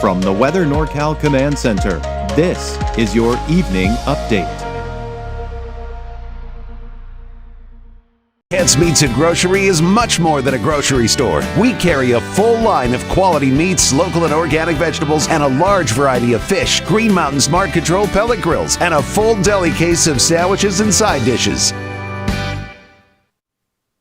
From the Weather NorCal Command Center, this is your evening update. Kent's Meats and Grocery is much more than a grocery store. We carry a full line of quality meats, local and organic vegetables, and a large variety of fish, Green Mountain Smart Control pellet grills, and a full deli case of sandwiches and side dishes.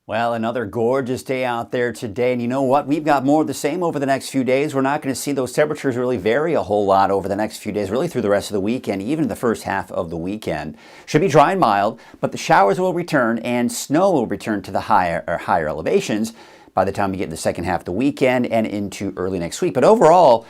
Well, another gorgeous day out there today, and you know what? We've got more of the same over the next few days. We're not going to see those temperatures really vary a whole lot over the next few days, really through the rest of the weekend, even the first half of the weekend. Should be dry and mild, but the showers will return and snow will return to the higher elevations by the time we get to the second half of the weekend and into early next week. But overall,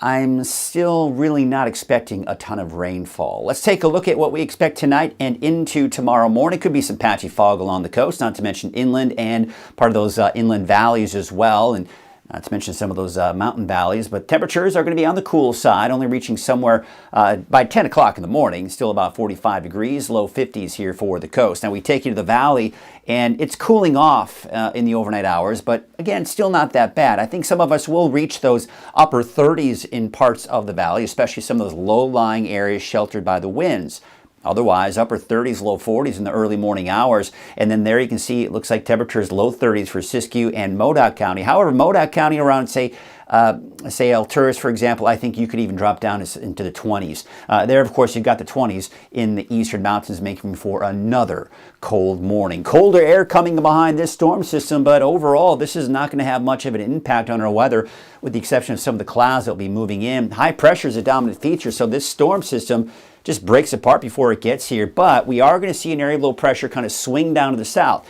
I'm still really not expecting a ton of rainfall. Let's take a look at what we expect tonight and into tomorrow morning. Could be some patchy fog along the coast, not to mention inland and part of those inland valleys as well, and not to mention some of those mountain valleys. But temperatures are going to be on the cool side, only reaching somewhere by 10 o'clock in the morning, still about 45 degrees, low 50s here for the coast. Now we take you to the valley, and it's cooling off in the overnight hours, but again, still not that bad. I think some of us will reach those upper 30s in parts of the valley, especially some of those low-lying areas sheltered by the winds. Otherwise, upper 30s, low 40s in the early morning hours. And then there you can see it looks like temperatures low 30s for Siskiyou and Modoc County. However, Modoc County around, say Alturas, for example, I think you could even drop down into the 20s. There, of course, you've got the 20s in the eastern mountains, making for another cold morning. Colder air coming behind this storm system, but overall, this is not going to have much of an impact on our weather, with the exception of some of the clouds that will be moving in. High pressure is a dominant feature, so this storm system just breaks apart before it gets here. But we are going to see an area of low pressure kind of swing down to the south.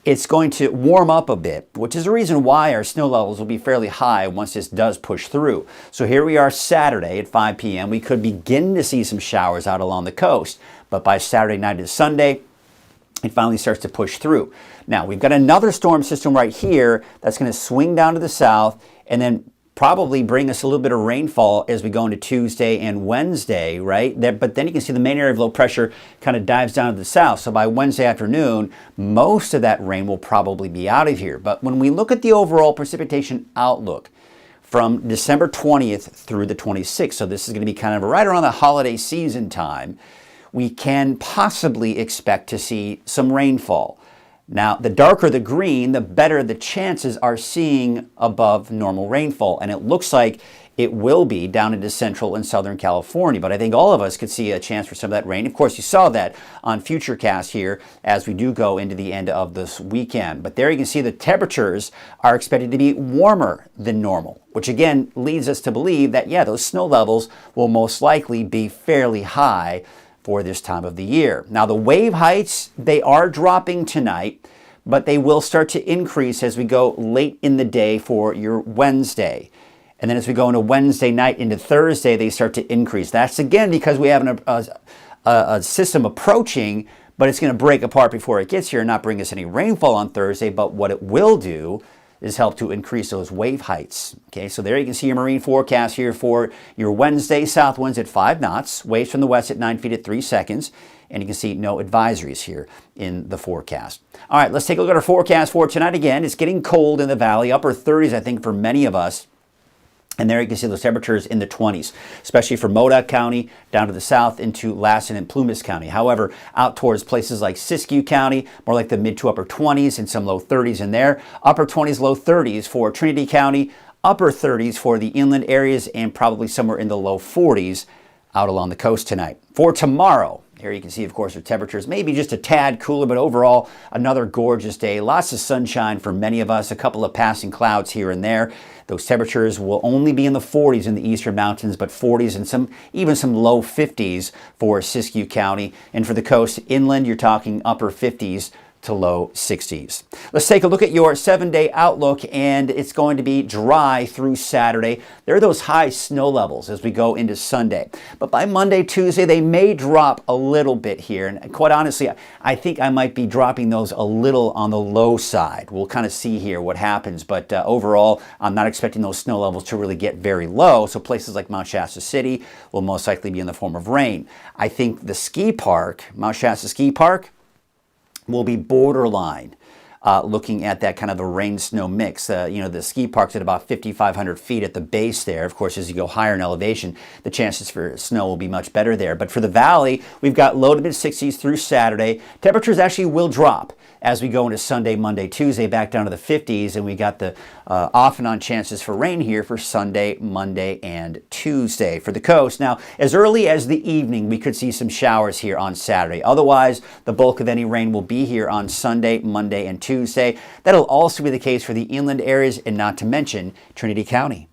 It's going to warm up a bit, which is the reason why our snow levels will be fairly high once this does push through. So here we are Saturday at 5 p.m. We could begin to see some showers out along the coast, but by Saturday night to Sunday, it finally starts to push through. Now, we've got another storm system right here that's going to swing down to the south and then probably bring us a little bit of rainfall as we go into Tuesday and Wednesday, right? But then you can see the main area of low pressure kind of dives down to the south. So by Wednesday afternoon, most of that rain will probably be out of here. But when we look at the overall precipitation outlook from December 20th through the 26th, so this is going to be kind of right around the holiday season time, we can possibly expect to see some rainfall. Now, the darker the green, the better the chances are seeing above normal rainfall. And it looks like it will be down into central and southern California. But I think all of us could see a chance for some of that rain. Of course, you saw that on Futurecast here as we do go into the end of this weekend. But there you can see the temperatures are expected to be warmer than normal, which again leads us to believe that, yeah, those snow levels will most likely be fairly high for this time of the year. Now, the wave heights, they are dropping tonight, but they will start to increase as we go late in the day for your Wednesday. And then as we go into Wednesday night into Thursday, they start to increase. That's again because we have a system approaching, but it's going to break apart before it gets here and not bring us any rainfall on Thursday. But what it will do is help to increase those wave heights. Okay, so there you can see your marine forecast here for your Wednesday. South winds at 5 knots, waves from the west at 9 feet at 3 seconds, and you can see no advisories here in the forecast. All right, let's take a look at our forecast for tonight. Again, it's getting cold in the valley, upper 30s, I think, for many of us. And there you can see those temperatures in the 20s, especially for Modoc County, down to the south into Lassen and Plumas County. However, out towards places like Siskiyou County, more like the mid to upper 20s and some low 30s in there. Upper 20s, low 30s for Trinity County, upper 30s for the inland areas, and probably somewhere in the low 40s out along the coast tonight. For tomorrow, here you can see, of course, the temperatures maybe just a tad cooler, but overall another gorgeous day. Lots of sunshine for many of us, a couple of passing clouds here and there. Those temperatures will only be in the 40s in the eastern mountains, but 40s and even some low 50s for Siskiyou County. And for the coast inland, you're talking upper 50s to low 60s. Let's take a look at your 7-day outlook, and it's going to be dry through Saturday. There are those high snow levels as we go into Sunday. But by Monday, Tuesday, they may drop a little bit here. And quite honestly, I think I might be dropping those a little on the low side. We'll kind of see here what happens. But overall, I'm not expecting those snow levels to really get very low. So places like Mount Shasta City will most likely be in the form of rain. I think the ski park, Mount Shasta Ski Park, will be borderline looking at that kind of the rain-snow mix. The ski park's at about 5,500 feet at the base there. Of course, as you go higher in elevation, the chances for snow will be much better there. But for the valley, we've got low to mid-60s through Saturday. Temperatures actually will drop as we go into Sunday, Monday, Tuesday, back down to the 50s, and we got the off and on chances for rain here for Sunday, Monday, and Tuesday for the coast. Now, as early as the evening, we could see some showers here on Saturday. Otherwise, the bulk of any rain will be here on Sunday, Monday, and Tuesday. That'll also be the case for the inland areas, and not to mention Trinity County.